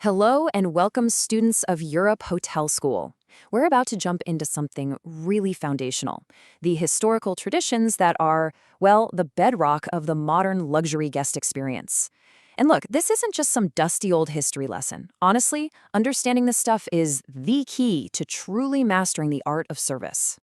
Hello and welcome, students of Europe Hotel School. We're about to jump into something really foundational, the historical traditions that are, well, the bedrock of the modern luxury guest experience. And look, this isn't just some dusty old history lesson. Honestly, understanding this stuff is the key to truly mastering the art of service.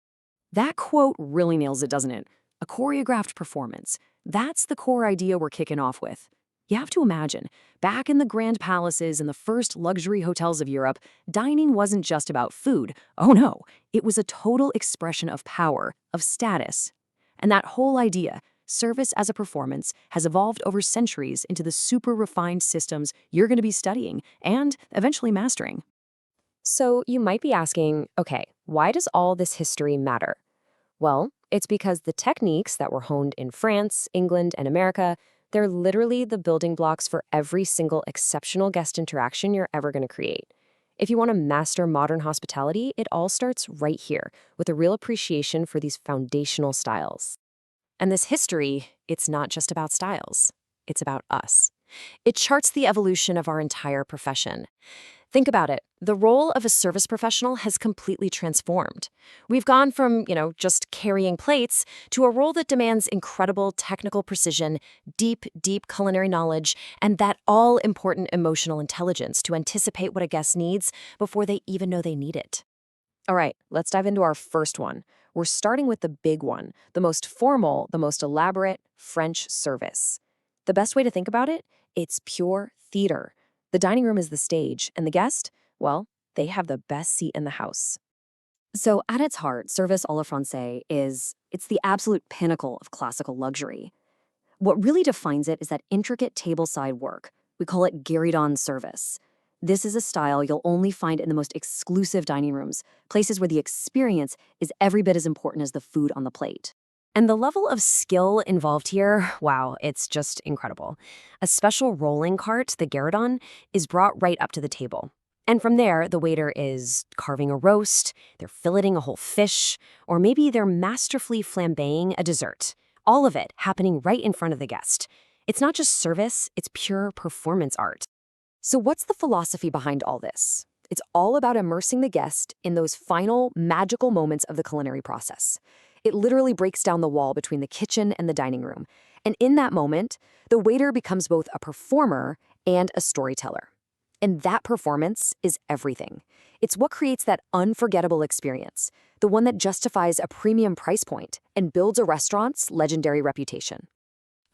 That quote really nails it, doesn't it? A choreographed performance. That's the core idea we're kicking off with. You have to imagine, back in the grand palaces and the first luxury hotels of Europe, dining wasn't just about food. Oh no, it was a total expression of power, of status. And that whole idea, service as a performance, has evolved over centuries into the super refined systems you're going to be studying and eventually mastering. So you might be asking, okay, why does all this history matter? Well, it's because the techniques that were honed in France, England, and America, they're literally the building blocks for every single exceptional guest interaction you're ever going to create. If you want to master modern hospitality, it all starts right here, with a real appreciation for these foundational styles. And this history, it's not just about styles. It's about us. It charts the evolution of our entire profession. Think about it. The role of a service professional has completely transformed. We've gone from, just carrying plates to a role that demands incredible technical precision, deep culinary knowledge, and that all-important emotional intelligence to anticipate what a guest needs before they even know they need it. All right, let's dive into our first one. We're starting with the big one, the most formal, the most elaborate French service. The best way to think about it? It's pure theater. The dining room is the stage, and the guest, well, they have the best seat in the house. So at its heart, service à la française it's the absolute pinnacle of classical luxury. What really defines it is that intricate tableside work. We call it guéridon service. This is a style you'll only find in the most exclusive dining rooms, places where the experience is every bit as important as the food on the plate. And the level of skill involved here, wow, it's just incredible. A special rolling cart, the guéridon, is brought right up to the table. And from there, the waiter is carving a roast, they're filleting a whole fish, or maybe they're masterfully flambeing a dessert. All of it happening right in front of the guest. It's not just service, it's pure performance art. So what's the philosophy behind all this? It's all about immersing the guest in those final, magical moments of the culinary process. It literally breaks down the wall between the kitchen and the dining room. And in that moment, the waiter becomes both a performer and a storyteller. And that performance is everything. It's what creates that unforgettable experience, the one that justifies a premium price point and builds a restaurant's legendary reputation.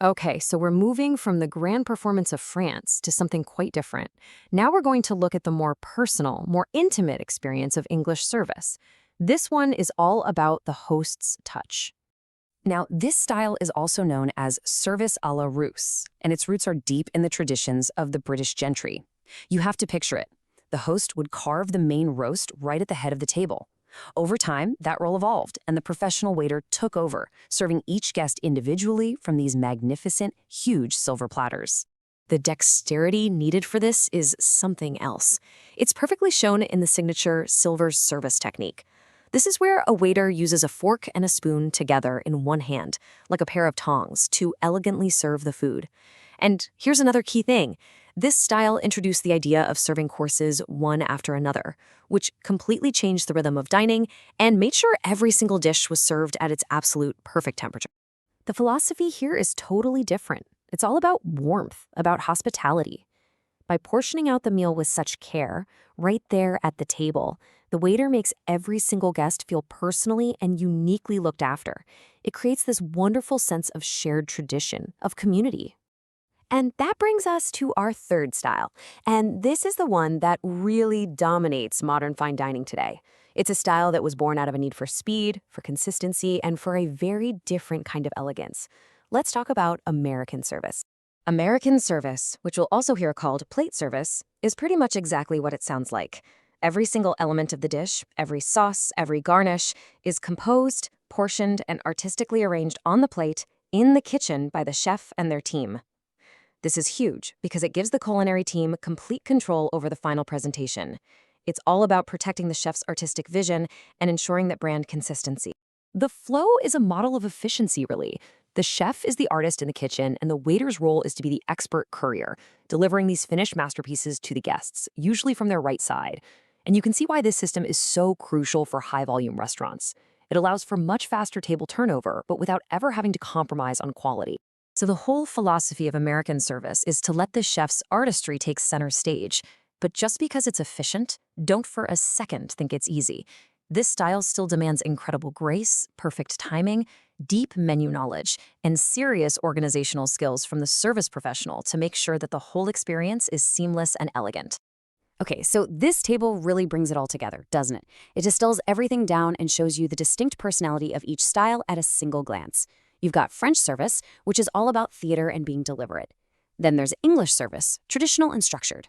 Okay, so we're moving from the grand performance of France to something quite different. Now we're going to look at the more personal, more intimate experience of English service. This one is all about the host's touch. Now, this style is also known as service à la Russe, and its roots are deep in the traditions of the British gentry. You have to picture it. The host would carve the main roast right at the head of the table. Over time, that role evolved, and the professional waiter took over, serving each guest individually from these magnificent, huge silver platters. The dexterity needed for this is something else. It's perfectly shown in the signature silver service technique. This is where a waiter uses a fork and a spoon together in one hand, like a pair of tongs, to elegantly serve the food. And here's another key thing. This style introduced the idea of serving courses one after another, which completely changed the rhythm of dining and made sure every single dish was served at its absolute perfect temperature. The philosophy here is totally different. It's all about warmth, about hospitality. By portioning out the meal with such care, right there at the table, the waiter makes every single guest feel personally and uniquely looked after. It creates this wonderful sense of shared tradition, of community. And that brings us to our third style. And this is the one that really dominates modern fine dining today. It's a style that was born out of a need for speed, for consistency, and for a very different kind of elegance. Let's talk about American service. American service, which we'll also hear called plate service, is pretty much exactly what it sounds like. Every single element of the dish, every sauce, every garnish, is composed, portioned, and artistically arranged on the plate in the kitchen by the chef and their team. This is huge because it gives the culinary team complete control over the final presentation. It's all about protecting the chef's artistic vision and ensuring that brand consistency. The flow is a model of efficiency, really. The chef is the artist in the kitchen, and the waiter's role is to be the expert courier, delivering these finished masterpieces to the guests, usually from their right side. And you can see why this system is so crucial for high-volume restaurants. It allows for much faster table turnover, but without ever having to compromise on quality. So the whole philosophy of American service is to let the chef's artistry take center stage. But just because it's efficient, don't for a second think it's easy. This style still demands incredible grace, perfect timing, deep menu knowledge, and serious organizational skills from the service professional to make sure that the whole experience is seamless and elegant. Okay, so this table really brings it all together, doesn't it? It distills everything down and shows you the distinct personality of each style at a single glance. You've got French service, which is all about theater and being deliberate. Then there's English service, traditional and structured.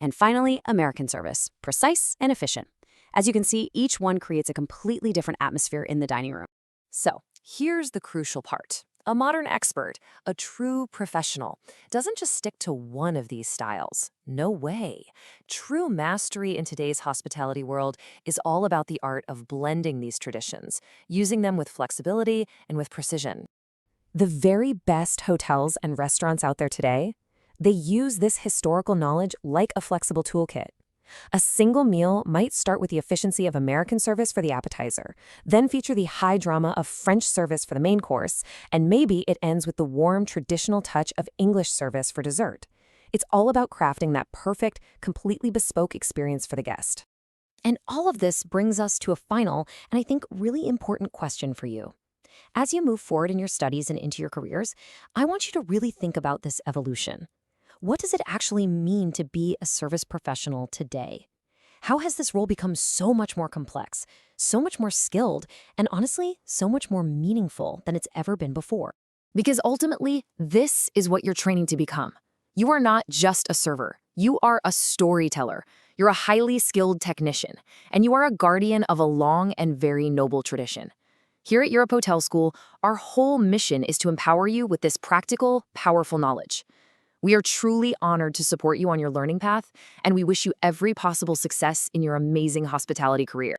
And finally, American service, precise and efficient. As you can see, each one creates a completely different atmosphere in the dining room. So, here's the crucial part. A modern expert, a true professional, doesn't just stick to one of these styles. No way. True mastery in today's hospitality world is all about the art of blending these traditions, using them with flexibility and with precision. The very best hotels and restaurants out there today, they use this historical knowledge like a flexible toolkit. A single meal might start with the efficiency of American service for the appetizer, then feature the high drama of French service for the main course, and maybe it ends with the warm, traditional touch of English service for dessert. It's all about crafting that perfect, completely bespoke experience for the guest. And all of this brings us to a final, and I think really important question for you. As you move forward in your studies and into your careers, I want you to really think about this evolution. What does it actually mean to be a service professional today? How has this role become so much more complex, so much more skilled, and honestly, so much more meaningful than it's ever been before? Because ultimately, this is what you're training to become. You are not just a server. You are a storyteller. You're a highly skilled technician, and you are a guardian of a long and very noble tradition. Here at Europe Hotel School, our whole mission is to empower you with this practical, powerful knowledge. We are truly honored to support you on your learning path, and we wish you every possible success in your amazing hospitality career.